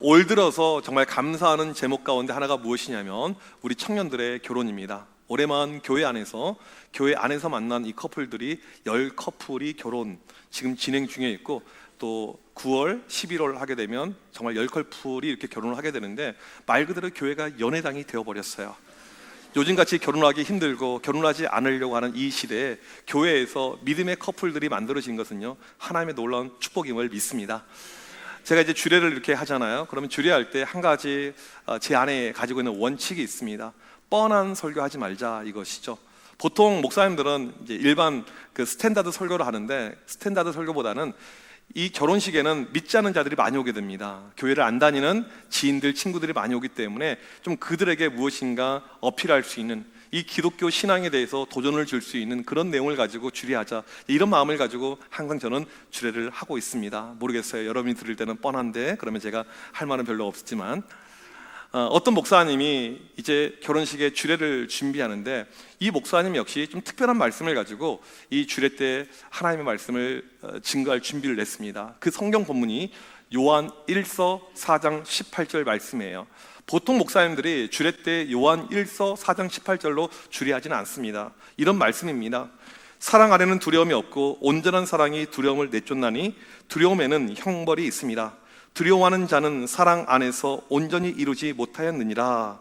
올 들어서 정말 감사하는 제목 가운데 하나가 무엇이냐면 우리 청년들의 결혼입니다. 올해만 교회 안에서 만난 이 커플들이 10커플이 결혼 지금 진행 중에 있고, 또 9월, 11월 하게 되면 정말 10커플이 이렇게 결혼을 하게 되는데, 말 그대로 교회가 연회당이 되어버렸어요. 요즘같이 결혼하기 힘들고 결혼하지 않으려고 하는 이 시대에 교회에서 믿음의 커플들이 만들어진 것은요, 하나님의 놀라운 축복임을 믿습니다. 제가 이제 주례를 이렇게 하잖아요. 그러면 주례할 때 한 가지 제 안에 가지고 있는 원칙이 있습니다. 뻔한 설교하지 말자, 이것이죠. 보통 목사님들은 이제 일반 그 스탠다드 설교를 하는데, 스탠다드 설교보다는 이 결혼식에는 믿지 않는 자들이 많이 오게 됩니다. 교회를 안 다니는 지인들, 친구들이 많이 오기 때문에 좀 그들에게 무엇인가 어필할 수 있는, 이 기독교 신앙에 대해서 도전을 줄 수 있는 그런 내용을 가지고 주례하자, 이런 마음을 가지고 항상 저는 주례를 하고 있습니다. 모르겠어요, 여러분이 들을 때는 뻔한데 그러면 제가 할 말은 별로 없지만, 어떤 목사님이 이제 결혼식에 주례를 준비하는데, 이 목사님 역시 좀 특별한 말씀을 가지고 이 주례 때 하나님의 말씀을 증거할 준비를 냈습니다. 그 성경 본문이 요한 1서 4장 18절 말씀이에요. 보통 목사님들이 주례 때 요한 1서 4장 18절로 주례하지는 않습니다. 이런 말씀입니다. 사랑 안에는 두려움이 없고 온전한 사랑이 두려움을 내쫓나니 두려움에는 형벌이 있습니다. 두려워하는 자는 사랑 안에서 온전히 이루지 못하였느니라.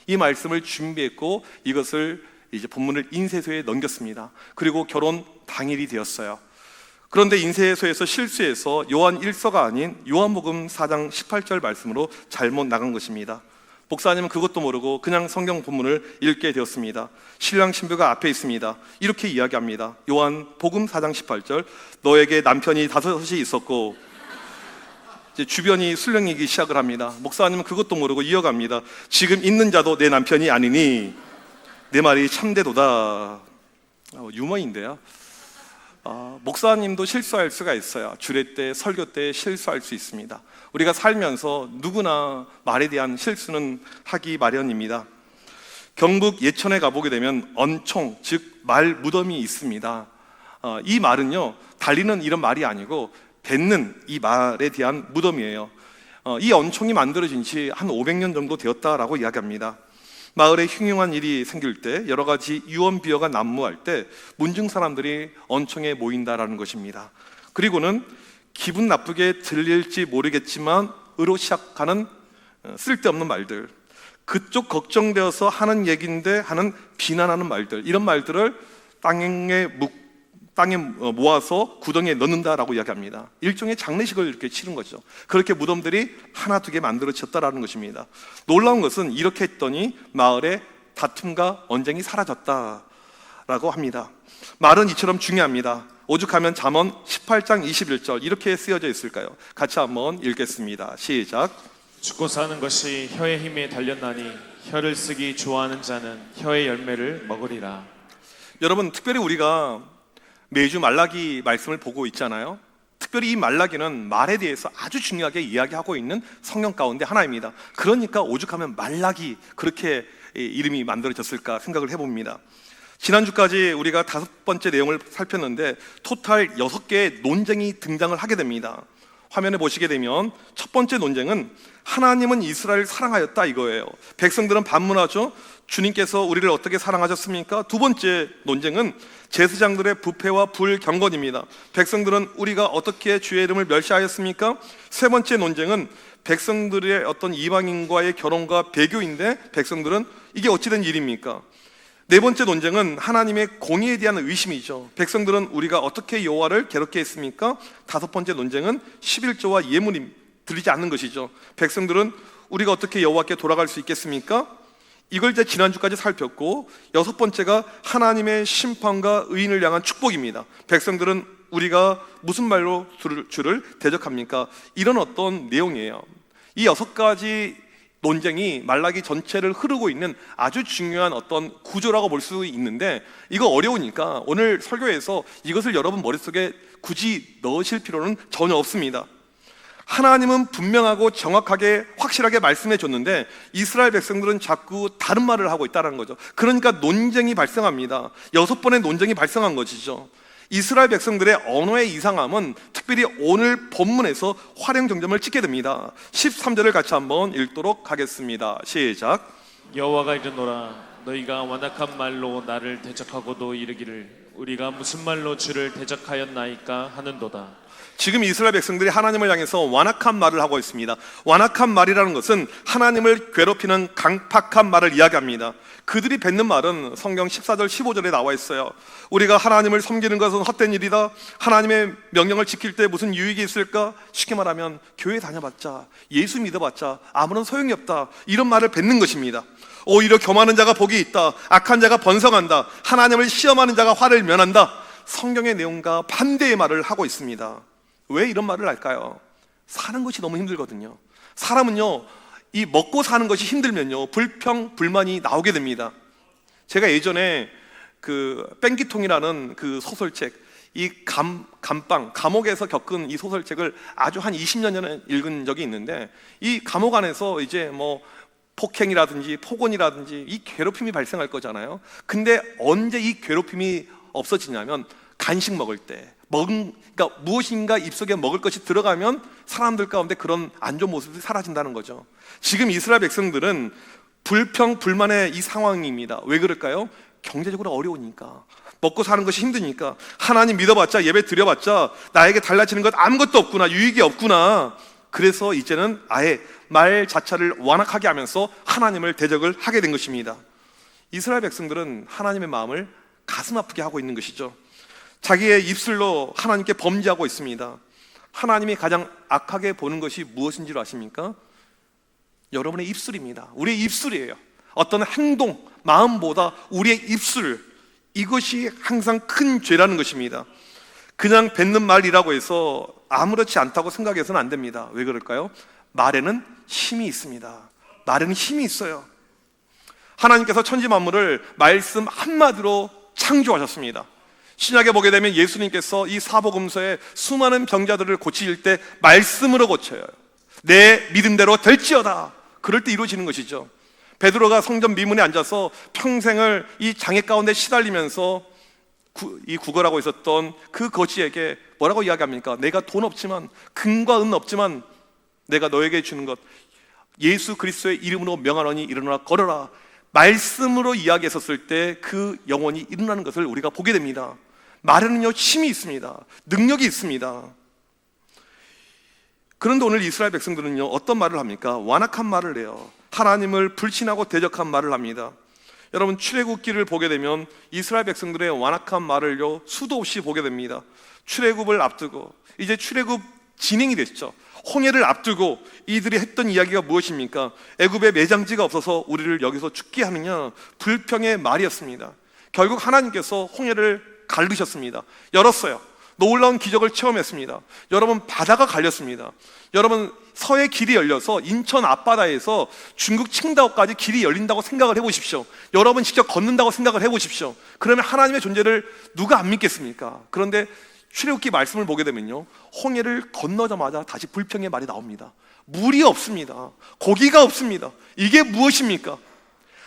이 말씀을 준비했고 이것을 이제 본문을 인쇄소에 넘겼습니다. 그리고 결혼 당일이 되었어요. 그런데 인쇄소에서 실수해서 요한 1서가 아닌 요한복음 4장 18절 말씀으로 잘못 나간 것입니다. 목사님은 그것도 모르고 그냥 성경 본문을 읽게 되었습니다. 신랑 신부가 앞에 있습니다. 이렇게 이야기합니다. 요한복음 4장 18절, 너에게 남편이 5이 있었고, 이제 주변이 술렁이기 시작을 합니다. 목사님은 그것도 모르고 이어갑니다. 지금 있는 자도 내 남편이 아니니 내 말이 참되도다. 유머인데요. 목사님도 실수할 수가 있어요. 주례 때, 설교 때 실수할 수 있습니다. 우리가 살면서 누구나 말에 대한 실수는 하기 마련입니다. 경북 예천에 가보게 되면 언총, 즉 말 무덤이 있습니다. 이 말은요, 달리는 이런 말이 아니고 뱉는 이 말에 대한 무덤이에요. 이 언총이 만들어진 지 한 500년 정도 되었다라고 이야기합니다. 마을에 흉흉한 일이 생길 때, 여러 가지 유언비어가 난무할 때 문중 사람들이 언총에 모인다라는 것입니다. 그리고는 기분 나쁘게 들릴지 모르겠지만 으로 시작하는 쓸데없는 말들, 그쪽 걱정되어서 하는 얘기인데 하는 비난하는 말들, 이런 말들을 땅에 모아서 구덩이에 넣는다라고 이야기합니다. 일종의 장례식을 이렇게 치른 거죠. 그렇게 무덤들이 하나 두 개 만들어졌다라는 것입니다. 놀라운 것은 이렇게 했더니 마을에 다툼과 언쟁이 사라졌다라고 합니다. 말은 이처럼 중요합니다. 오죽하면 잠언 18장 21절 이렇게 쓰여져 있을까요? 같이 한번 읽겠습니다. 시작. 죽고 사는 것이 혀의 힘에 달렸나니 혀를 쓰기 좋아하는 자는 혀의 열매를 먹으리라. 여러분, 특별히 우리가 매주 말라기 말씀을 보고 있잖아요. 특별히 이 말라기는 말에 대해서 아주 중요하게 이야기하고 있는 성경 가운데 하나입니다. 그러니까 오죽하면 말라기, 그렇게 이름이 만들어졌을까 생각을 해봅니다. 지난주까지 우리가 5번째 내용을 살폈는데 토탈 6개의 논쟁이 등장을 하게 됩니다. 화면에 보시게 되면 첫 번째 논쟁은 하나님은 이스라엘을 사랑하였다, 이거예요. 백성들은 반문하죠. 주님께서 우리를 어떻게 사랑하셨습니까? 두 번째 논쟁은 제사장들의 부패와 불경건입니다. 백성들은 우리가 어떻게 주의 이름을 멸시하였습니까? 세 번째 논쟁은 백성들의 어떤 이방인과의 결혼과 배교인데 백성들은 이게 어찌된 일입니까? 네 번째 논쟁은 하나님의 공의에 대한 의심이죠. 백성들은 우리가 어떻게 여호와를 괴롭게 했습니까? 다섯 번째 논쟁은 11조와 예물이 드리지 않는 것이죠. 백성들은 우리가 어떻게 여호와께 돌아갈 수 있겠습니까? 이걸 이제 지난주까지 살폈고, 여섯 번째가 하나님의 심판과 의인을 향한 축복입니다. 백성들은 우리가 무슨 말로 주를 대적합니까? 이런 어떤 내용이에요. 이 6가지 논쟁이 말라기 전체를 흐르고 있는 아주 중요한 어떤 구조라고 볼 수 있는데, 이거 어려우니까 오늘 설교에서 이것을 여러분 머릿속에 굳이 넣으실 필요는 전혀 없습니다. 하나님은 분명하고 정확하게 확실하게 말씀해 줬는데 이스라엘 백성들은 자꾸 다른 말을 하고 있다는 거죠. 그러니까 논쟁이 발생합니다. 6번의 논쟁이 발생한 것이죠. 이스라엘 백성들의 언어의 이상함은 특별히 오늘 본문에서 활용정점을 찍게 됩니다. 13절을 같이 한번 읽도록 하겠습니다. 시작. 여호와가 이르노라 너희가 완악한 말로 나를 대적하고도 이르기를 우리가 무슨 말로 주를 대적하였나이까 하는도다. 지금 이스라엘 백성들이 하나님을 향해서 완악한 말을 하고 있습니다. 완악한 말이라는 것은 하나님을 괴롭히는 강팍한 말을 이야기합니다. 그들이 뱉는 말은 성경 14절 15절에 나와 있어요. 우리가 하나님을 섬기는 것은 헛된 일이다. 하나님의 명령을 지킬 때 무슨 유익이 있을까? 쉽게 말하면 교회 다녀봤자, 예수 믿어봤자 아무런 소용이 없다, 이런 말을 뱉는 것입니다. 오히려 교만한 자가 복이 있다, 악한 자가 번성한다, 하나님을 시험하는 자가 화를 면한다, 성경의 내용과 반대의 말을 하고 있습니다. 왜 이런 말을 할까요? 사는 것이 너무 힘들거든요. 사람은요, 이 먹고 사는 것이 힘들면요, 불평, 불만이 나오게 됩니다. 제가 예전에 그 뺑기통이라는 그 소설책, 이 감방, 감옥에서 겪은 이 소설책을 아주 한 20년 전에 읽은 적이 있는데, 이 감옥 안에서 이제 뭐 폭행이라든지 폭언이라든지 이 괴롭힘이 발생할 거잖아요. 근데 언제 이 괴롭힘이 없어지냐면 간식 먹을 때, 그러니까 무엇인가 입속에 먹을 것이 들어가면 사람들 가운데 그런 안 좋은 모습이 사라진다는 거죠. 지금 이스라엘 백성들은 불평, 불만의 이 상황입니다. 왜 그럴까요? 경제적으로 어려우니까, 먹고 사는 것이 힘드니까, 하나님 믿어봤자, 예배 드려봤자 나에게 달라지는 것 아무것도 없구나, 유익이 없구나. 그래서 이제는 아예 말 자체를 완악하게 하면서 하나님을 대적을 하게 된 것입니다. 이스라엘 백성들은 하나님의 마음을 가슴 아프게 하고 있는 것이죠. 자기의 입술로 하나님께 범죄하고 있습니다. 하나님이 가장 악하게 보는 것이 무엇인 줄 아십니까? 여러분의 입술입니다. 우리의 입술이에요. 어떤 행동, 마음보다 우리의 입술, 이것이 항상 큰 죄라는 것입니다. 그냥 뱉는 말이라고 해서 아무렇지 않다고 생각해서는 안 됩니다. 왜 그럴까요? 말에는 힘이 있습니다. 말에는 힘이 있어요. 하나님께서 천지 만물을 말씀 한마디로 창조하셨습니다. 신약에 보게 되면 예수님께서 이 사복음서에 수많은 병자들을 고칠 때 말씀으로 고쳐요. 내 믿음대로 될지어다. 그럴 때 이루어지는 것이죠. 베드로가 성전 미문에 앉아서 평생을 이 장애 가운데 시달리면서 이 구걸하고 있었던 그 거지에게 뭐라고 이야기합니까? 내가 돈 없지만, 금과 은 없지만 내가 너에게 주는 것, 예수 그리스도의 이름으로 명하노니 일어나라 걸어라. 말씀으로 이야기했었을 때 그 영혼이 일어나는 것을 우리가 보게 됩니다. 말에는요, 힘이 있습니다. 능력이 있습니다. 그런데 오늘 이스라엘 백성들은요, 어떤 말을 합니까? 완악한 말을 해요. 하나님을 불신하고 대적한 말을 합니다. 여러분, 출애굽기를 보게 되면 이스라엘 백성들의 완악한 말을요, 수도 없이 보게 됩니다. 출애굽을 앞두고 이제 출애굽 진행이 됐죠. 홍해를 앞두고 이들이 했던 이야기가 무엇입니까? 애굽에 매장지가 없어서 우리를 여기서 죽게 하느냐, 불평의 말이었습니다. 결국 하나님께서 홍해를 가르셨습니다. 열었어요. 놀라운 기적을 체험했습니다. 여러분, 바다가 갈렸습니다. 여러분, 서해 길이 열려서 인천 앞바다에서 중국 칭다오까지 길이 열린다고 생각을 해보십시오. 여러분 직접 걷는다고 생각을 해보십시오. 그러면 하나님의 존재를 누가 안 믿겠습니까? 그런데 출애굽기 말씀을 보게 되면요, 홍해를 건너자마자 다시 불평의 말이 나옵니다. 물이 없습니다. 고기가 없습니다. 이게 무엇입니까?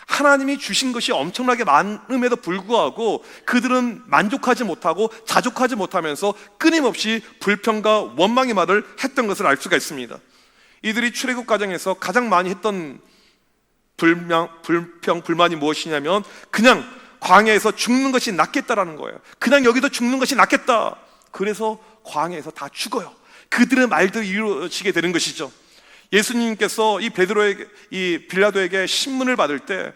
하나님이 주신 것이 엄청나게 많음에도 불구하고 그들은 만족하지 못하고 자족하지 못하면서 끊임없이 불평과 원망의 말을 했던 것을 알 수가 있습니다. 이들이 출애굽 과정에서 가장 많이 했던 불평, 불만이 무엇이냐면 그냥 광야에서 죽는 것이 낫겠다라는 거예요. 그냥 여기서 죽는 것이 낫겠다. 그래서 광야에서 다 죽어요. 그들의 말들이 이루어지게 되는 것이죠. 예수님께서 이 베드로에게, 이 빌라도에게 신문을 받을 때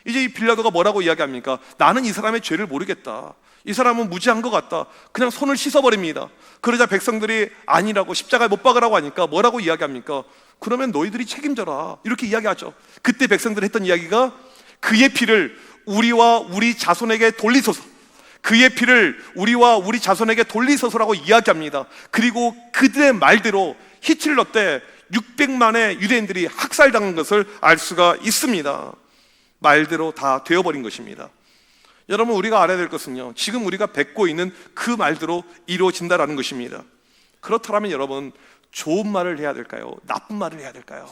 이제 이 빌라도가 뭐라고 이야기합니까? 나는 이 사람의 죄를 모르겠다. 이 사람은 무지한 것 같다. 그냥 손을 씻어버립니다. 그러자 백성들이 아니라고, 십자가에 못 박으라고 하니까 뭐라고 이야기합니까? 그러면 너희들이 책임져라, 이렇게 이야기하죠. 그때 백성들이 했던 이야기가 그의 피를 우리와 우리 자손에게 돌리소서, 그의 피를 우리와 우리 자손에게 돌리소서라고 이야기합니다. 그리고 그들의 말대로 히틀러 때 600만의 유대인들이 학살당한 것을 알 수가 있습니다. 말대로 다 되어버린 것입니다. 여러분, 우리가 알아야 될 것은요, 지금 우리가 뱉고 있는 그 말대로 이루어진다라는 것입니다. 그렇다면 여러분, 좋은 말을 해야 될까요? 나쁜 말을 해야 될까요?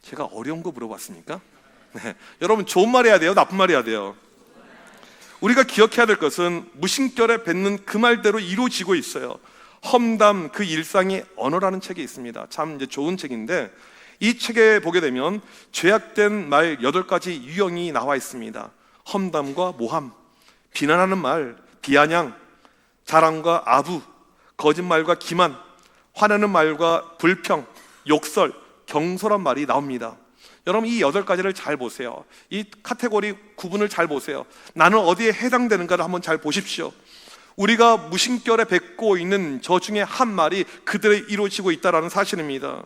제가 어려운 거 물어봤습니까? 네. 여러분, 좋은 말 해야 돼요? 나쁜 말 해야 돼요? 우리가 기억해야 될 것은 무심결에 뱉는 그 말대로 이루어지고 있어요. 험담 그 일상의 언어라는 책이 있습니다. 참 이제 좋은 책인데 이 책에 보게 되면 죄악된 말 8가지 유형이 나와 있습니다. 험담과 모함, 비난하는 말, 비아냥, 자랑과 아부, 거짓말과 기만, 화내는 말과 불평, 욕설, 경솔한 말이 나옵니다. 여러분 이 8가지를 잘 보세요. 이 카테고리 구분을 잘 보세요. 나는 어디에 해당되는가를 한번 잘 보십시오. 우리가 무심결에 뱉고 있는 저 중에 한 말이 그들에 이루어지고 있다는 사실입니다.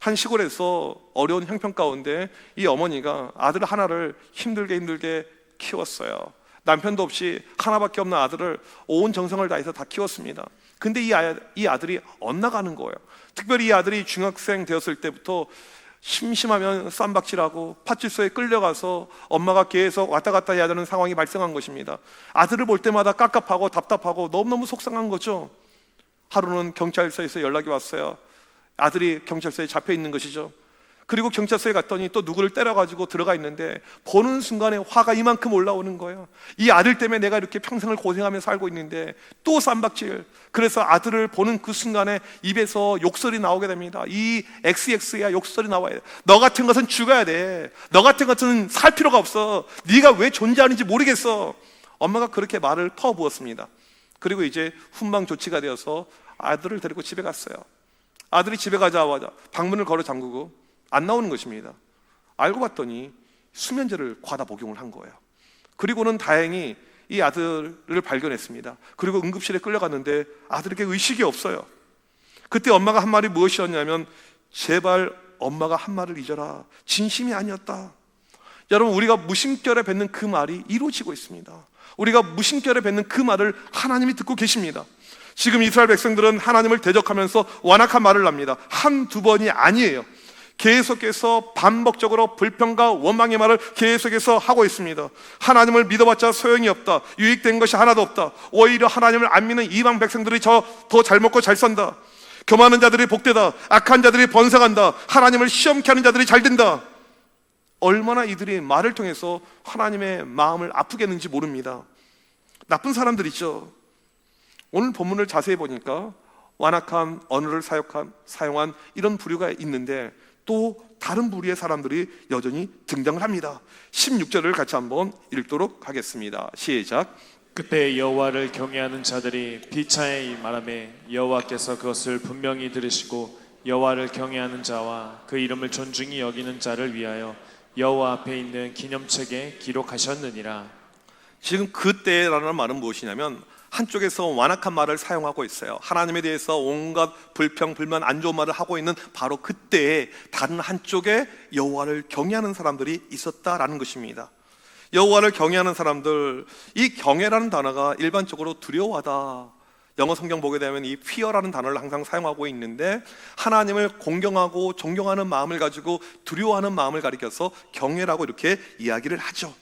한 시골에서 어려운 형편 가운데 이 어머니가 아들 하나를 힘들게 키웠어요. 남편도 없이 하나밖에 없는 아들을 온 정성을 다해서 다 키웠습니다. 근데 이 아들이 엇나가는 거예요. 특별히 이 아들이 중학생 되었을 때부터 심심하면 쌈박질하고 파출소에 끌려가서 엄마가 계속 왔다 갔다 해야 되는 상황이 발생한 것입니다. 아들을 볼 때마다 깝깝하고 답답하고 너무너무 속상한 거죠. 하루는 경찰서에서 연락이 왔어요. 아들이 경찰서에 잡혀 있는 것이죠. 그리고 경찰서에 갔더니 또 누구를 때려가지고 들어가 있는데 보는 순간에 화가 이만큼 올라오는 거예요. 이 아들 때문에 내가 이렇게 평생을 고생하며 살고 있는데 또 쌈박질. 그래서 아들을 보는 그 순간에 입에서 욕설이 나오게 됩니다. 이 XX야 욕설이 나와야 돼. 너 같은 것은 죽어야 돼. 너 같은 것은 살 필요가 없어. 네가 왜 존재하는지 모르겠어. 엄마가 그렇게 말을 퍼부었습니다. 그리고 이제 훈방 조치가 되어서 아들을 데리고 집에 갔어요. 아들이 집에 가자마자 방문을 걸어 잠그고 안 나오는 것입니다. 알고 봤더니 수면제를 과다 복용을 한 거예요. 그리고는 다행히 이 아들을 발견했습니다. 그리고 응급실에 끌려갔는데 아들에게 의식이 없어요. 그때 엄마가 한 말이 무엇이었냐면 제발 엄마가 한 말을 잊어라. 진심이 아니었다. 여러분 우리가 무심결에 뱉는 그 말이 이루어지고 있습니다. 우리가 무심결에 뱉는 그 말을 하나님이 듣고 계십니다. 지금 이스라엘 백성들은 하나님을 대적하면서 완악한 말을 합니다. 한두 번이 아니에요. 계속해서 반복적으로 불평과 원망의 말을 계속해서 하고 있습니다. 하나님을 믿어봤자 소용이 없다. 유익된 것이 하나도 없다. 오히려 하나님을 안 믿는 이방 백성들이 더 잘 먹고 잘 산다. 교만한 자들이 복되다. 악한 자들이 번성한다. 하나님을 시험케 하는 자들이 잘 된다. 얼마나 이들이 말을 통해서 하나님의 마음을 아프게 했는지 모릅니다. 나쁜 사람들이죠. 오늘 본문을 자세히 보니까 완악한 언어를 사용한 이런 부류가 있는데 또 다른 부류의 사람들이 여전히 등장을 합니다. 16절을 같이 한번 읽도록 하겠습니다. 시작. 그때 여호와를 경외하는 자들이 비차에 말하매 여호와께서 그것을 분명히 들으시고 여호와를 경외하는 자와 그 이름을 존중히 여기는 자를 위하여 여호와 앞에 있는 기념책에 기록하셨느니라. 지금 그때라는 말은 무엇이냐면 한쪽에서 완악한 말을 사용하고 있어요. 하나님에 대해서 온갖 불평, 불만, 안 좋은 말을 하고 있는 바로 그때에 다른 한쪽에 여호와를 경외하는 사람들이 있었다라는 것입니다. 여호와를 경외하는 사람들, 이 경외라는 단어가 일반적으로 두려워하다. 영어 성경 보게 되면 이 fear라는 단어를 항상 사용하고 있는데 하나님을 공경하고 존경하는 마음을 가지고 두려워하는 마음을 가리켜서 경외라고 이렇게 이야기를 하죠.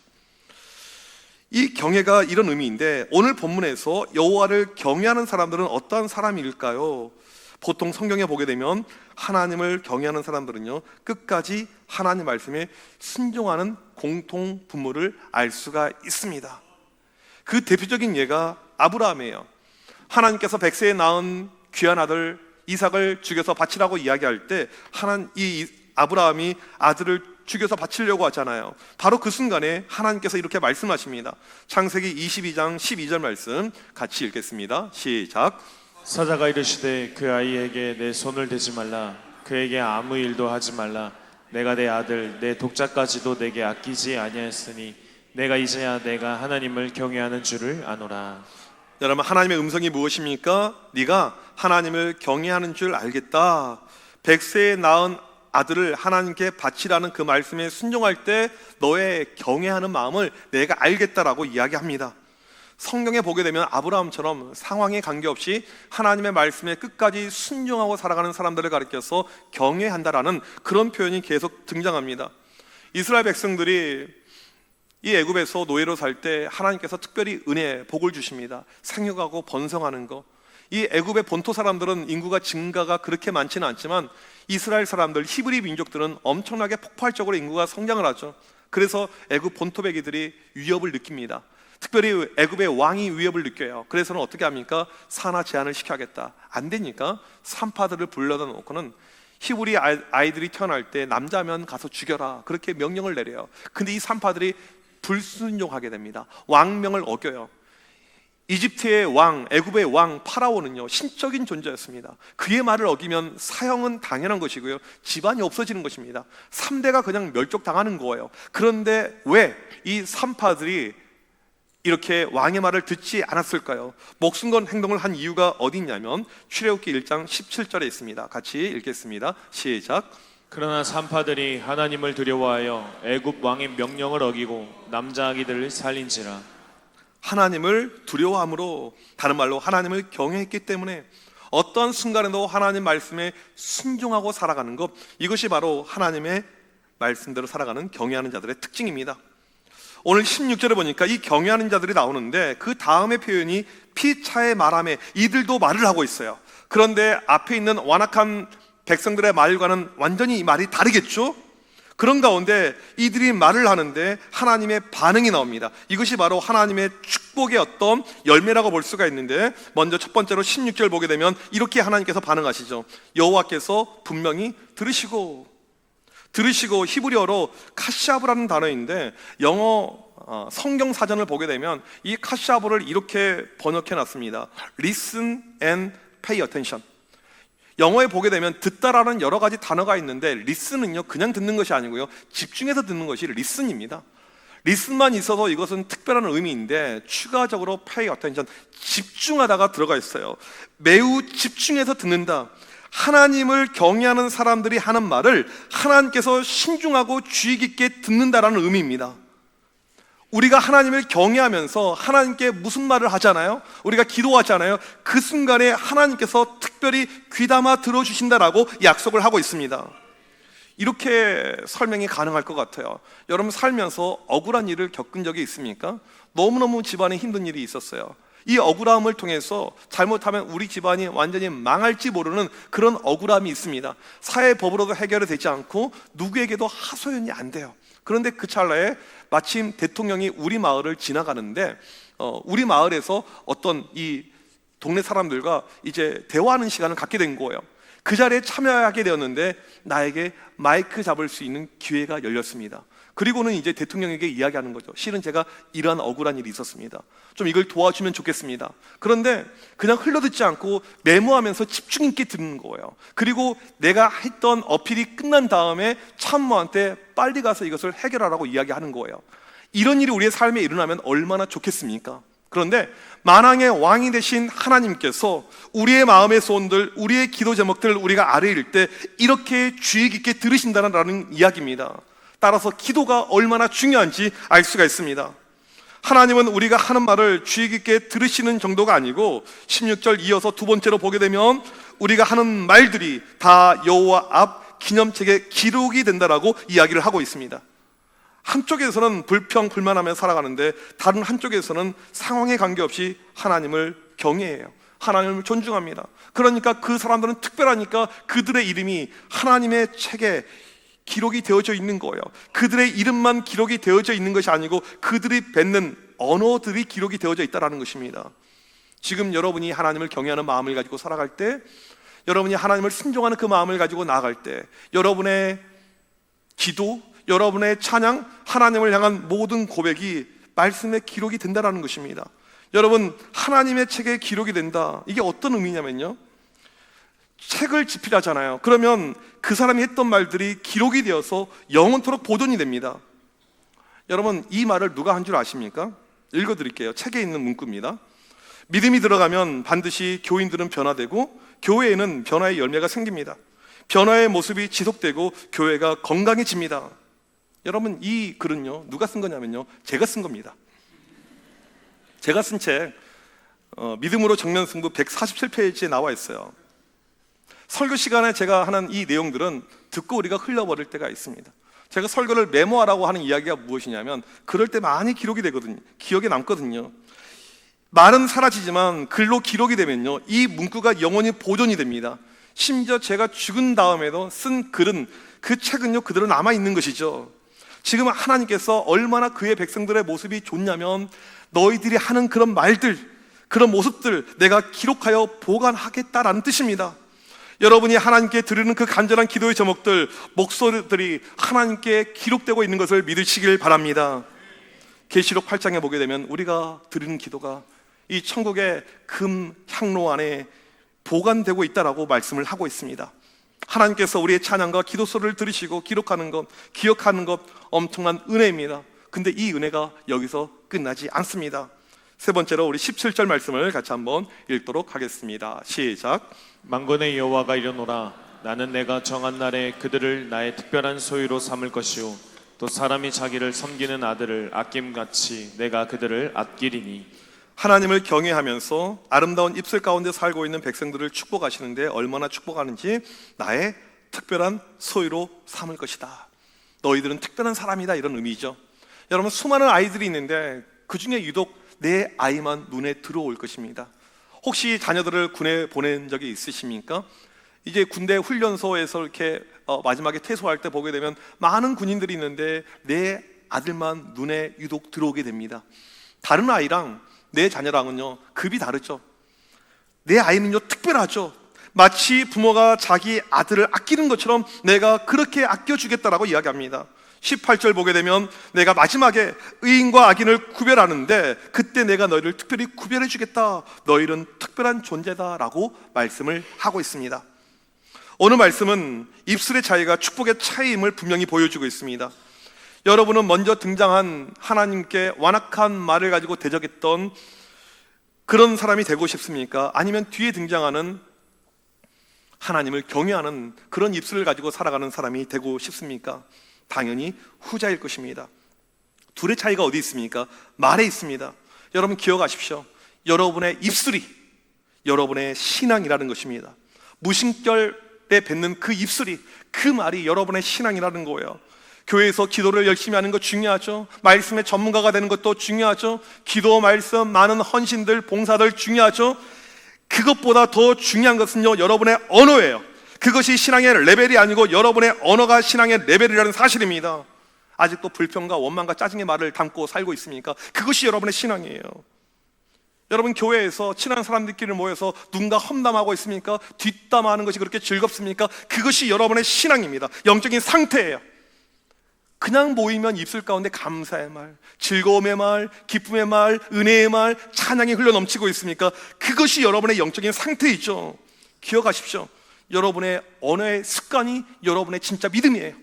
이 경외가 이런 의미인데 오늘 본문에서 여호와를 경외하는 사람들은 어떠한 사람일까요? 보통 성경에 보게 되면 하나님을 경외하는 사람들은요 끝까지 하나님 말씀에 순종하는 공통 분모를 알 수가 있습니다. 그 대표적인 예가 아브라함이에요. 하나님께서 백세에 낳은 귀한 아들 이삭을 죽여서 바치라고 이야기할 때 이 아브라함이 아들을 죽여서 바치려고 하잖아요. 바로 그 순간에 하나님께서 이렇게 말씀하십니다. 창세기 22장 12절 말씀 같이 읽겠습니다. 시작. 사자가 이르시되 그 아이에게 내 손을 대지 말라. 그에게 아무 일도 하지 말라. 내가 내 아들 내 독자까지도 내게 아끼지 아니하였으니 내가 이제야 내가 하나님을 경외하는 줄을 아노라. 여러분 하나님의 음성이 무엇입니까? 네가 하나님을 경외하는 줄 알겠다. 백세에 낳은 아들을 하나님께 바치라는 그 말씀에 순종할 때 너의 경외하는 마음을 내가 알겠다라고 이야기합니다. 성경에 보게 되면 아브라함처럼 상황에 관계없이 하나님의 말씀에 끝까지 순종하고 살아가는 사람들을 가리켜서 경외한다라는 그런 표현이 계속 등장합니다. 이스라엘 백성들이 이 애굽에서 노예로 살 때 하나님께서 특별히 은혜, 복을 주십니다. 생육하고 번성하는 거. 이 애굽의 본토 사람들은 인구가 증가가 그렇게 많지는 않지만 이스라엘 사람들, 히브리 민족들은 엄청나게 폭발적으로 인구가 성장을 하죠. 그래서 애굽 본토 백이들이 위협을 느낍니다. 특별히 애굽의 왕이 위협을 느껴요. 그래서는 어떻게 합니까? 산하 제한을 시켜야겠다. 안 되니까 산파들을 불러다 놓고는 히브리 아이들이 태어날 때 남자면 가서 죽여라, 그렇게 명령을 내려요. 근데 이 산파들이 불순종하게 됩니다. 왕명을 어겨요. 이집트의 왕, 애굽의 왕 파라오는요, 신적인 존재였습니다. 그의 말을 어기면 사형은 당연한 것이고요, 집안이 없어지는 것입니다. 3대가 그냥 멸족당하는 거예요. 그런데 왜 이 산파들이 이렇게 왕의 말을 듣지 않았을까요? 목숨 건 행동을 한 이유가 어디 있냐면 출애굽기 1장 17절에 있습니다. 같이 읽겠습니다. 시작. 그러나 산파들이 하나님을 두려워하여 애굽 왕의 명령을 어기고 남자 아기들을 살린지라. 하나님을 두려워함으로, 다른 말로 하나님을 경외했기 때문에 어떠한 순간에도 하나님 말씀에 순종하고 살아가는 것, 이것이 바로 하나님의 말씀대로 살아가는 경외하는 자들의 특징입니다. 오늘 16절에 보니까 이 경외하는 자들이 나오는데 그 다음의 표현이 피차의 말함에, 이들도 말을 하고 있어요. 그런데 앞에 있는 완악한 백성들의 말과는 완전히 이 말이 다르겠죠? 그런 가운데 이들이 말을 하는데 하나님의 반응이 나옵니다. 이것이 바로 하나님의 축복의 어떤 열매라고 볼 수가 있는데, 먼저 첫 번째로 16절 보게 되면 이렇게 하나님께서 반응하시죠. 여호와께서 분명히 들으시고 히브리어로 카시아브라는 단어인데, 영어 성경 사전을 보게 되면 이 카시아브를 이렇게 번역해 놨습니다. Listen and pay attention. 영어에 보게 되면 듣다라는 여러 가지 단어가 있는데, listen은요 그냥 듣는 것이 아니고요, 집중해서 듣는 것이 listen입니다. listen만 있어서 이것은 특별한 의미인데, 추가적으로 pay attention, 집중하다가 들어가 있어요. 매우 집중해서 듣는다. 하나님을 경외하는 사람들이 하는 말을 하나님께서 신중하고 주의 깊게 듣는다라는 의미입니다. 우리가 하나님을 경외하면서 하나님께 무슨 말을 하잖아요? 우리가 기도하잖아요. 그 순간에 하나님께서 특별히 귀담아 들어주신다라고 약속을 하고 있습니다. 이렇게 설명이 가능할 것 같아요. 여러분 살면서 억울한 일을 겪은 적이 있습니까? 너무너무 집안에 힘든 일이 있었어요. 이 억울함을 통해서 잘못하면 우리 집안이 완전히 망할지 모르는 그런 억울함이 있습니다. 사회법으로도 해결이 되지 않고 누구에게도 하소연이 안 돼요. 그런데 그 찰나에 마침 대통령이 우리 마을을 지나가는데 우리 마을에서 어떤 이 동네 사람들과 이제 대화하는 시간을 갖게 된 거예요. 그 자리에 참여하게 되었는데 나에게 마이크 잡을 수 있는 기회가 열렸습니다. 그리고는 이제 대통령에게 이야기하는 거죠. 실은 제가 이러한 억울한 일이 있었습니다. 좀 이걸 도와주면 좋겠습니다. 그런데 그냥 흘러듣지 않고 메모하면서 집중 있게 듣는 거예요. 그리고 내가 했던 어필이 끝난 다음에 참모한테 빨리 가서 이것을 해결하라고 이야기하는 거예요. 이런 일이 우리의 삶에 일어나면 얼마나 좋겠습니까? 그런데 만왕의 왕이 되신 하나님께서 우리의 마음의 소원들, 우리의 기도 제목들을 우리가 아뢰일 때 이렇게 주의 깊게 들으신다는 이야기입니다. 따라서 기도가 얼마나 중요한지 알 수가 있습니다. 하나님은 우리가 하는 말을 주의 깊게 들으시는 정도가 아니고 16절 이어서 두 번째로 보게 되면 우리가 하는 말들이 다 여호와 앞 기념책에 기록이 된다라고 이야기를 하고 있습니다. 한쪽에서는 불평불만하며 살아가는데 다른 한쪽에서는 상황에 관계없이 하나님을 경외해요. 하나님을 존중합니다. 그러니까 그 사람들은 특별하니까 그들의 이름이 하나님의 책에 기록이 되어져 있는 거예요. 그들의 이름만 기록이 되어져 있는 것이 아니고 그들이 뱉는 언어들이 기록이 되어져 있다는 것입니다. 지금 여러분이 하나님을 경외하는 마음을 가지고 살아갈 때, 여러분이 하나님을 순종하는 그 마음을 가지고 나아갈 때, 여러분의 기도, 여러분의 찬양, 하나님을 향한 모든 고백이 말씀에 기록이 된다는 것입니다. 여러분, 하나님의 책에 기록이 된다. 이게 어떤 의미냐면요, 책을 집필하잖아요. 그러면 그 사람이 했던 말들이 기록이 되어서 영원토록 보존이 됩니다. 여러분, 이 말을 누가 한 줄 아십니까? 읽어드릴게요. 책에 있는 문구입니다. 믿음이 들어가면 반드시 교인들은 변화되고 교회에는 변화의 열매가 생깁니다. 변화의 모습이 지속되고 교회가 건강해집니다. 여러분, 이 글은요 누가 쓴 거냐면요, 제가 쓴 겁니다. 제가 쓴 책 믿음으로 정면 승부 147페이지에 나와 있어요. 설교 시간에 제가 하는 이 내용들은 듣고 우리가 흘려버릴 때가 있습니다. 제가 설교를 메모하라고 하는 이야기가 무엇이냐면, 그럴 때 많이 기록이 되거든요. 기억에 남거든요. 말은 사라지지만 글로 기록이 되면요, 이 문구가 영원히 보존이 됩니다. 심지어 제가 죽은 다음에도 쓴 글은, 그 책은요 그대로 남아있는 것이죠. 지금 하나님께서 얼마나 그의 백성들의 모습이 좋냐면 너희들이 하는 그런 말들, 그런 모습들 내가 기록하여 보관하겠다라는 뜻입니다. 여러분이 하나님께 드리는 그 간절한 기도의 제목들, 목소리들이 하나님께 기록되고 있는 것을 믿으시길 바랍니다. 계시록 8장에 보게 되면 우리가 드리는 기도가 이 천국의 금 향로 안에 보관되고 있다라고 말씀을 하고 있습니다. 하나님께서 우리의 찬양과 기도 소리를 들으시고 기록하는 것, 기억하는 것 엄청난 은혜입니다. 근데 이 은혜가 여기서 끝나지 않습니다. 세 번째로 우리 17절 말씀을 같이 한번 읽도록 하겠습니다. 시작. 만군의 여호와가 이르노라. 나는 내가 정한 날에 그들을 나의 특별한 소유로 삼을 것이요 또 사람이 자기를 섬기는 아들을 아낌같이 내가 그들을 아끼리니. 하나님을 경외하면서 아름다운 입술 가운데 살고 있는 백성들을 축복하시는데 얼마나 축복하는지 나의 특별한 소유로 삼을 것이다. 너희들은 특별한 사람이다, 이런 의미죠. 여러분, 수많은 아이들이 있는데 그 중에 유독 내 아이만 눈에 들어올 것입니다. 혹시 자녀들을 군에 보낸 적이 있으십니까? 이제 군대 훈련소에서 이렇게 마지막에 퇴소할 때 보게 되면 많은 군인들이 있는데 내 아들만 눈에 유독 들어오게 됩니다. 다른 아이랑 내 자녀랑은요 급이 다르죠. 내 아이는요 특별하죠. 마치 부모가 자기 아들을 아끼는 것처럼 내가 그렇게 아껴주겠다라고 이야기합니다. 18절 보게 되면 내가 마지막에 의인과 악인을 구별하는데 그때 내가 너희를 특별히 구별해 주겠다. 너희는 특별한 존재다라고 말씀을 하고 있습니다. 오늘 말씀은 입술의 차이가 축복의 차이임을 분명히 보여주고 있습니다. 여러분은 먼저 등장한 하나님께 완악한 말을 가지고 대적했던 그런 사람이 되고 싶습니까? 아니면 뒤에 등장하는 하나님을 경외하는 그런 입술을 가지고 살아가는 사람이 되고 싶습니까? 당연히 후자일 것입니다. 둘의 차이가 어디 있습니까? 말에 있습니다. 여러분 기억하십시오. 여러분의 입술이 여러분의 신앙이라는 것입니다. 무심결에 뱉는 그 입술이, 그 말이 여러분의 신앙이라는 거예요. 교회에서 기도를 열심히 하는 것 중요하죠. 말씀의 전문가가 되는 것도 중요하죠. 기도, 말씀, 많은 헌신들, 봉사들 중요하죠. 그것보다 더 중요한 것은요 여러분의 언어예요. 그것이 신앙의 레벨이 아니고 여러분의 언어가 신앙의 레벨이라는 사실입니다. 아직도 불평과 원망과 짜증의 말을 담고 살고 있습니까? 그것이 여러분의 신앙이에요. 여러분 교회에서 친한 사람들끼리 모여서 누군가 험담하고 있습니까? 뒷담화하는 것이 그렇게 즐겁습니까? 그것이 여러분의 신앙입니다. 영적인 상태예요. 그냥 모이면 입술 가운데 감사의 말, 즐거움의 말, 기쁨의 말, 은혜의 말, 찬양이 흘러넘치고 있습니까? 그것이 여러분의 영적인 상태이죠. 기억하십시오. 여러분의 언어의 습관이 여러분의 진짜 믿음이에요.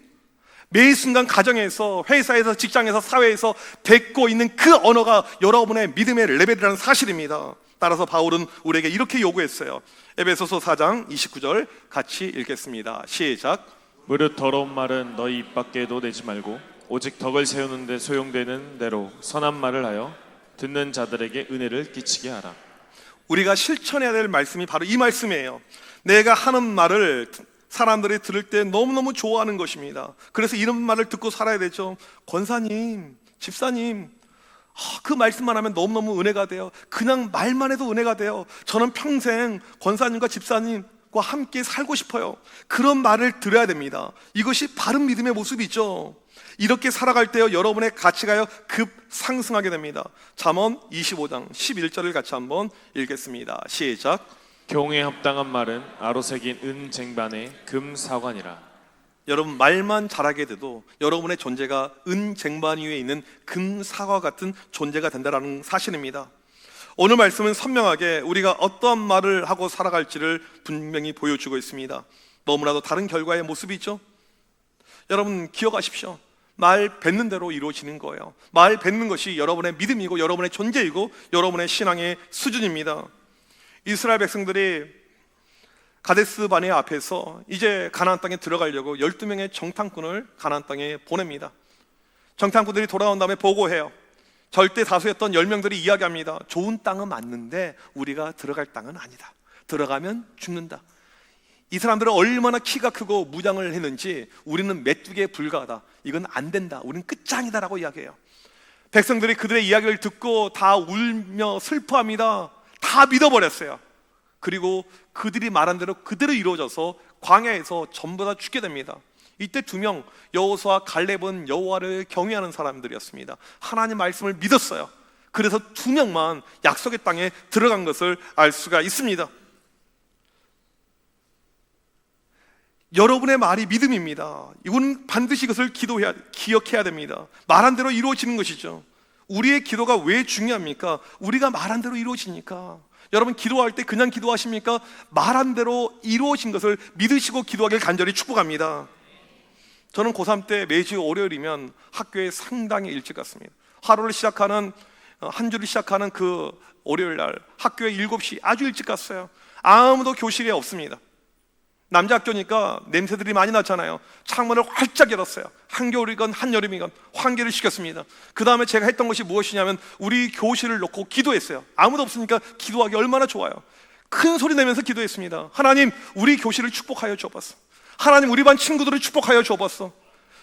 매 순간 가정에서, 회사에서, 직장에서, 사회에서 뱉고 있는 그 언어가 여러분의 믿음의 레벨이라는 사실입니다. 따라서 바울은 우리에게 이렇게 요구했어요. 에베소서 4장 29절 같이 읽겠습니다. 시작. 무릇 더러운 말은 너희 입 밖에도 내지 말고 오직 덕을 세우는 데 소용되는 대로 선한 말을 하여 듣는 자들에게 은혜를 끼치게 하라. 우리가 실천해야 될 말씀이 바로 이 말씀이에요. 내가 하는 말을 사람들이 들을 때 너무너무 좋아하는 것입니다. 그래서 이런 말을 듣고 살아야 되죠. 권사님, 집사님, 그 말씀만 하면 너무너무 은혜가 돼요. 그냥 말만 해도 은혜가 돼요. 저는 평생 권사님과 집사님과 함께 살고 싶어요. 그런 말을 들어야 됩니다. 이것이 바른 믿음의 모습이죠. 이렇게 살아갈 때요 여러분의 가치가요 급 상승하게 됩니다. 잠언 25장 11절을 같이 한번 읽겠습니다. 시작. 경에 합당한 말은 아로새긴 은 쟁반에 금 사관이라. 여러분 말만 잘하게 돼도 여러분의 존재가 은 쟁반 위에 있는 금 사과 같은 존재가 된다는 사실입니다. 오늘 말씀은 선명하게 우리가 어떠한 말을 하고 살아갈지를 분명히 보여주고 있습니다. 너무나도 다른 결과의 모습이죠. 여러분 기억하십시오. 말 뱉는 대로 이루어지는 거예요. 말 뱉는 것이 여러분의 믿음이고 여러분의 존재이고 여러분의 신앙의 수준입니다. 이스라엘 백성들이 가데스 바네아 앞에서 이제 가나안 땅에 들어가려고 12명의 정탐꾼을 가나안 땅에 보냅니다. 정탐꾼들이 돌아온 다음에 보고해요. 절대 다수였던 10명들이 이야기합니다. 좋은 땅은 맞는데 우리가 들어갈 땅은 아니다. 들어가면 죽는다. 이 사람들은 얼마나 키가 크고 무장을 했는지 우리는 메뚜기에 불과하다. 이건 안 된다. 우리는 끝장이다라고 이야기해요. 백성들이 그들의 이야기를 듣고 다 울며 슬퍼합니다. 다 믿어버렸어요. 그리고 그들이 말한 대로 그대로 이루어져서 광야에서 전부 다 죽게 됩니다. 이때 두 명, 여호수아와 갈렙은 여호와를 경외하는 사람들이었습니다. 하나님 말씀을 믿었어요. 그래서 두 명만 약속의 땅에 들어간 것을 알 수가 있습니다. 여러분의 말이 믿음입니다. 이건 반드시 이것을 기억해야 됩니다. 말한 대로 이루어지는 것이죠. 우리의 기도가 왜 중요합니까? 우리가 말한 대로 이루어지니까. 여러분 기도할 때 그냥 기도하십니까? 말한 대로 이루어진 것을 믿으시고 기도하길 간절히 축복합니다. 저는 고3 때 매주 월요일이면 학교에 상당히 일찍 갔습니다. 하루를 시작하는 한 주를 시작하는 그 월요일 날 학교에 7시 아주 일찍 갔어요. 아무도 교실에 없습니다. 남자 학교니까 냄새들이 많이 났잖아요. 창문을 활짝 열었어요. 한겨울이건 한여름이건 환기를 시켰습니다. 그 다음에 제가 했던 것이 무엇이냐면 우리 교실을 놓고 기도했어요. 아무도 없으니까 기도하기 얼마나 좋아요. 큰 소리 내면서 기도했습니다. 하나님, 우리 교실을 축복하여 주옵소서. 하나님, 우리 반 친구들을 축복하여 주옵소서.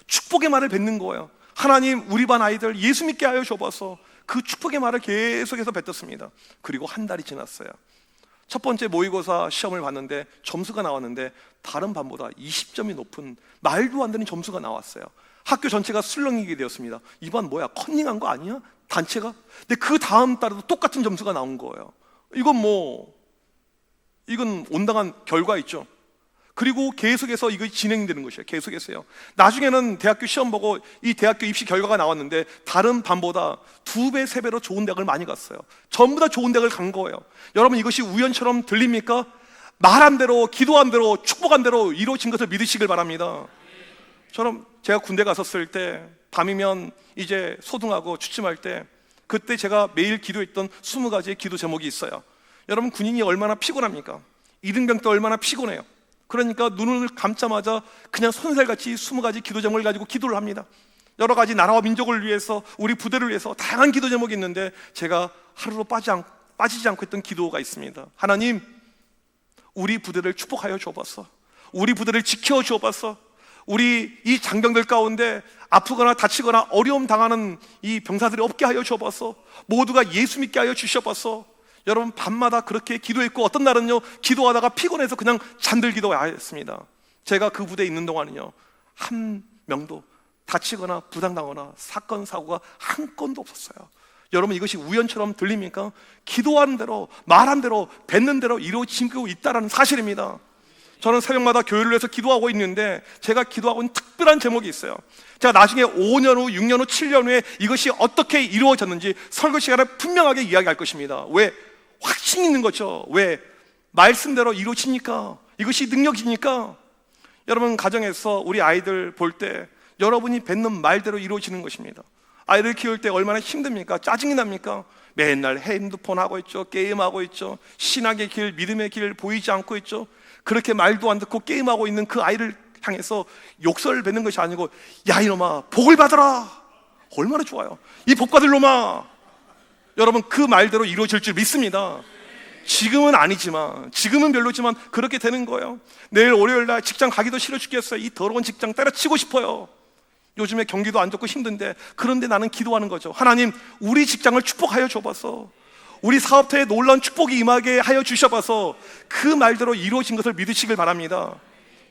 축복의 말을 뱉는 거예요. 하나님, 우리 반 아이들 예수 믿게 하여 주옵소서. 그 축복의 말을 계속해서 뱉었습니다. 그리고 한 달이 지났어요. 첫 번째 모의고사 시험을 봤는데 점수가 나왔는데 다른 반보다 20점이 높은 말도 안 되는 점수가 나왔어요. 학교 전체가 술렁이게 되었습니다. 이 반 뭐야, 컨닝한 거 아니야? 단체가? 근데 그 다음 달에도 똑같은 점수가 나온 거예요. 이건 온당한 결과 있죠. 그리고 계속해서 이거 진행되는 것이에요. 계속해서요. 나중에는 대학교 시험 보고 이 대학교 입시 결과가 나왔는데 다른 반보다 2배, 3배로 좋은 대학을 많이 갔어요. 전부 다 좋은 대학을 간 거예요. 여러분 이것이 우연처럼 들립니까? 말한 대로, 기도한 대로, 축복한 대로 이루어진 것을 믿으시길 바랍니다. 제가 군대 갔었을 때 밤이면 이제 소등하고 취침할 때 그때 제가 매일 기도했던 20가지의 기도 제목이 있어요. 여러분 군인이 얼마나 피곤합니까? 이등병 때 얼마나 피곤해요. 그러니까 눈을 감자마자 그냥 손살같이 20가지 기도 제목을 가지고 기도를 합니다. 여러 가지 나라와 민족을 위해서, 우리 부대를 위해서 다양한 기도 제목이 있는데 제가 하루도 빠지지 않고 했던 기도가 있습니다. 하나님, 우리 부대를 축복하여 주옵소서. 우리 부대를 지켜 주옵소서. 우리 이 장병들 가운데 아프거나 다치거나 어려움 당하는 이 병사들이 없게 하여 주옵소서. 모두가 예수 믿게 하여 주시옵소서. 여러분 밤마다 그렇게 기도했고 어떤 날은요 기도하다가 피곤해서 그냥 잠들기도 했습니다. 제가 그 부대에 있는 동안은요 한 명도 다치거나 부상당하거나 사건 사고가 한 건도 없었어요. 여러분 이것이 우연처럼 들립니까? 기도하는 대로, 말한 대로, 뱉는 대로 이루어지고 있다는 사실입니다. 저는 새벽마다 교회를 위해서 기도하고 있는데 제가 기도하고 있는 특별한 제목이 있어요. 제가 나중에 5년 후, 6년 후, 7년 후에 이것이 어떻게 이루어졌는지 설교 시간에 분명하게 이야기할 것입니다. 왜? 확신 있는 거죠. 왜? 말씀대로 이루어지니까. 이것이 능력이니까. 여러분 가정에서 우리 아이들 볼 때 여러분이 뱉는 말대로 이루어지는 것입니다. 아이를 키울 때 얼마나 힘듭니까? 짜증이 납니까? 맨날 핸드폰 하고 있죠. 게임하고 있죠. 신학의 길, 믿음의 길 보이지 않고 있죠. 그렇게 말도 안 듣고 게임하고 있는 그 아이를 향해서 욕설을 뱉는 것이 아니고 야 이놈아 복을 받아라. 얼마나 좋아요. 이 복받을 놈아. 여러분 그 말대로 이루어질 줄 믿습니다. 지금은 아니지만, 지금은 별로지만 그렇게 되는 거예요. 내일 월요일날 직장 가기도 싫어 죽겠어요. 이 더러운 직장 때려치고 싶어요. 요즘에 경기도 안 좋고 힘든데 그런데 나는 기도하는 거죠. 하나님 우리 직장을 축복하여 줘봐서, 우리 사업터에 놀라운 축복이 임하게 하여 주셔봐서 그 말대로 이루어진 것을 믿으시길 바랍니다.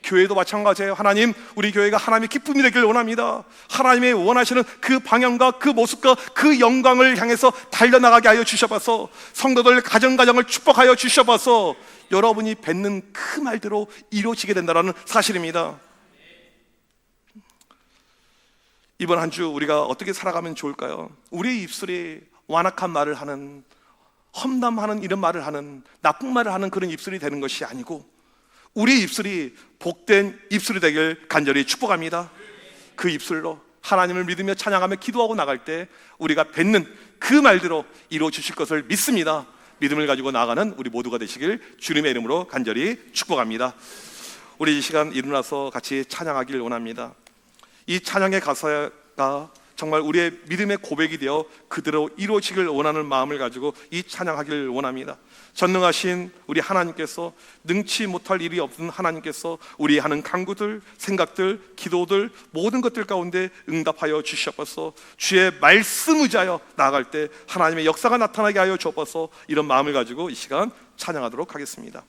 교회도 마찬가지예요. 하나님 우리 교회가 하나님의 기쁨이 되길 원합니다. 하나님의 원하시는 그 방향과 그 모습과 그 영광을 향해서 달려나가게 하여 주셔봐서 성도들 가정을 축복하여 주셔봐서 여러분이 뱉는 그 말대로 이루어지게 된다는 사실입니다. 이번 한 주 우리가 어떻게 살아가면 좋을까요? 우리의 입술이 완악한 말을 하는, 험담하는 이런 말을 하는, 나쁜 말을 하는 그런 입술이 되는 것이 아니고 우리 입술이 복된 입술이 되길 간절히 축복합니다. 그 입술로 하나님을 믿으며 찬양하며 기도하고 나갈 때 우리가 뱉는 그 말대로 이루어 주실 것을 믿습니다. 믿음을 가지고 나아가는 우리 모두가 되시길 주님의 이름으로 간절히 축복합니다. 우리 이 시간 일어나서 같이 찬양하길 원합니다. 이 찬양의 가사가 정말 우리의 믿음의 고백이 되어 그대로 이루어지길 원하는 마음을 가지고 이 찬양하길 원합니다. 전능하신 우리 하나님께서, 능치 못할 일이 없는 하나님께서 우리 하는 간구들, 생각들, 기도들 모든 것들 가운데 응답하여 주셔서 주의 말씀 의지하여 나아갈 때 하나님의 역사가 나타나게 하여 주옵소서. 이런 마음을 가지고 이 시간 찬양하도록 하겠습니다.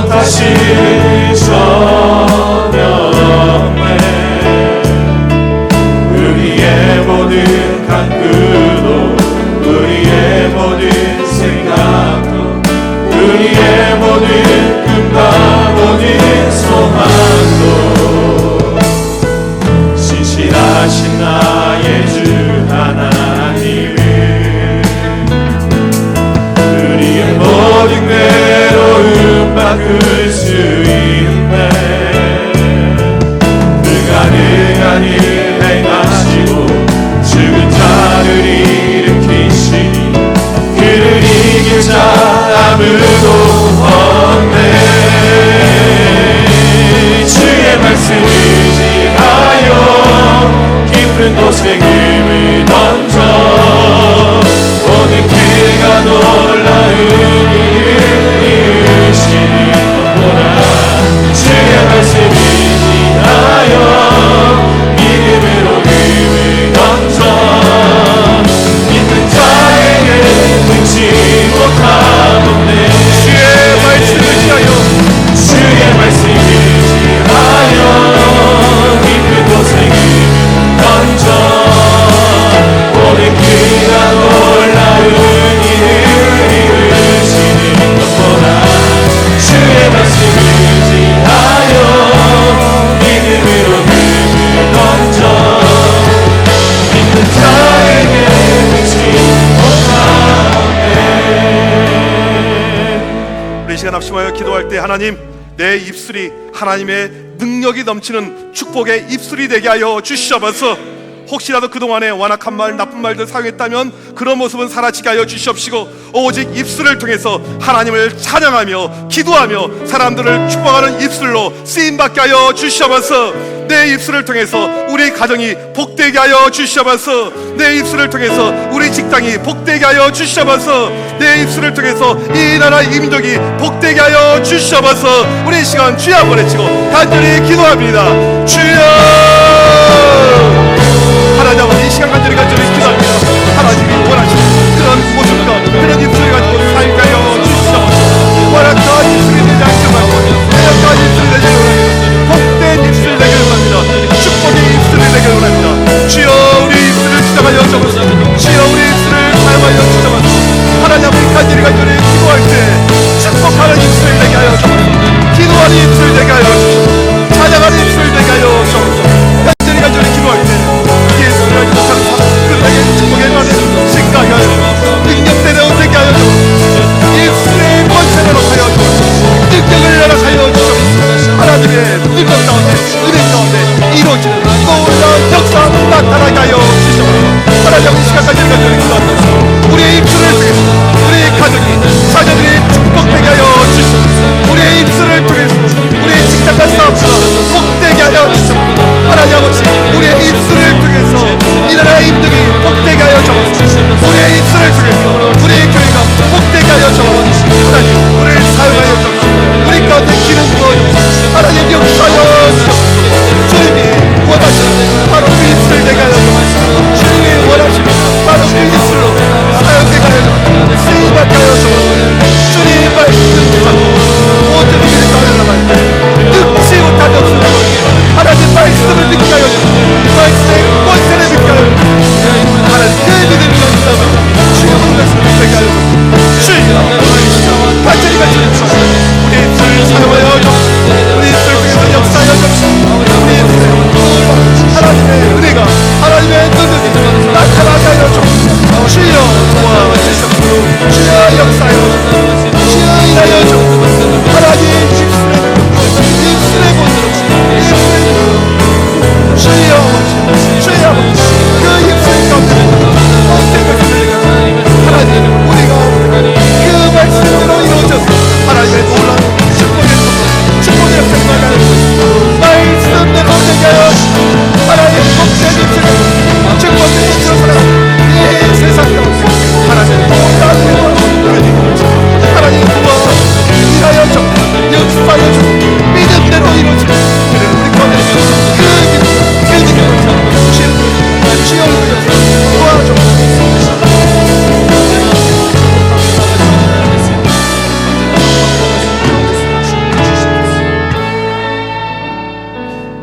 다시 전영해 우리의 모든 간구도 우리의 모든 생각도 우리의 모든 꿈과 모든 소망도 신실하신 나의 주 하나님을 우리의 모든 괴로움 바꿀 수 있네 불가능한 일 행하시고 죽은 자를 일으키시니 그를 이길 자 아무도 없네 주의 말씀 의지하여 깊은 곳에 금을 던져 오늘 그가 놀라운 일을 이루시는 것보다 주의 말씀 의지하여 믿음으로 금을 던져 믿는 자에게 능치 못하겠네 주의 말씀 의지하여 주의 말씀 의지하여 깊은 곳에 금을 던져 오늘 그가 놀라운 일을 이루시는 것보다 주의 말씀 의지하여 믿음으로 금을 던져 믿는 자에게 능치 못하네 우리 이 시간 합심하여 기도할 때 하나님 내 입술이 하나님의 능력이 넘치는 축복의 입술이 되게 하여 주시옵소서. 혹시라도 그동안에 완악한 말 나쁜 말들 사용했다면 그런 모습은 사라지게 하여 주시옵시고 오직 입술을 통해서 하나님을 찬양하며 기도하며 사람들을 축복하는 입술로 쓰임받게 하여 주시옵소서. 내 입술을 통해서 우리 가정이 복되게 하여 주시옵소서. 내 입술을 통해서 우리 직장이 복되게 하여 주시옵소서. 내 입술을 통해서 이 나라 이민족이 복되게 하여 주시옵소서. 우리 이 시간 주여 한번 외치고 간절히 기도합니다. 주여 하나님 아버지 이 시간 간절히 기도합니다. 하나님이 원하시는 그런 모습과 그런 입술을 가지고 살게 하여 주시옵소서. 완악한 입술이 되지 않지만 완악한 입술이 되지 원합니다. 복된 입술 되길 원합니다. 축복의 입술이 되길 원합니다. 주여 우리 입술을 시작하여 주옵소서. 주여 우리 입술을 사용하여 주옵소서. 하나님 아버지 간절히 기도할 때 축복하는 입술 되게 하여 주옵소서. 기도하는 입술 되게 하여 주옵소서. 찬양하는 입술 되게 하여 주옵소서. 간절히 기도할 때 예수를 하지 못하는 사람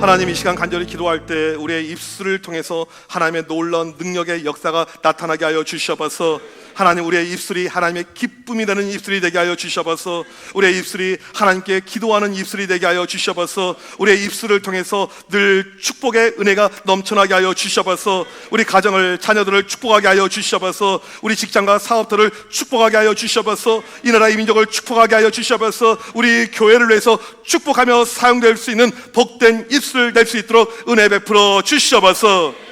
하나님, 이 시간 간절히 기도할 때 우리의 입술을 통해서 하나님의 놀라운 능력의 역사가 나타나게 하여 주시옵소서. 하나님, 우리의 입술이 하나님의 기쁨이 되는 입술이 되게 하여 주시옵소서. 우리의 입술이 하나님께 기도하는 입술이 되게 하여 주시옵소서. 우리의 입술을 통해서 늘 축복의 은혜가 넘쳐나게 하여 주시옵소서. 우리 가정을, 자녀들을 축복하게 하여 주시옵소서. 우리 직장과 사업들을 축복하게 하여 주시옵소서. 이 나라의 민족을 축복하게 하여 주시옵소서. 우리 교회를 위해서 축복하며 사용될 수 있는 복된 입술 될 수 있도록 은혜 베풀어 주시옵소서.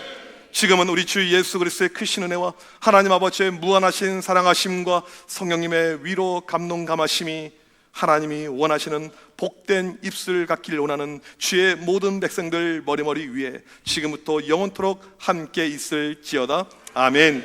지금은 우리 주 예수 그리스도의 크신 은혜와 하나님 아버지의 무한하신 사랑하심과 성령님의 위로 감동 감하심이, 하나님이 원하시는 복된 입술 갖기를 원하는 주의 모든 백성들 머리머리 위에 지금부터 영원토록 함께 있을지어다. 아멘.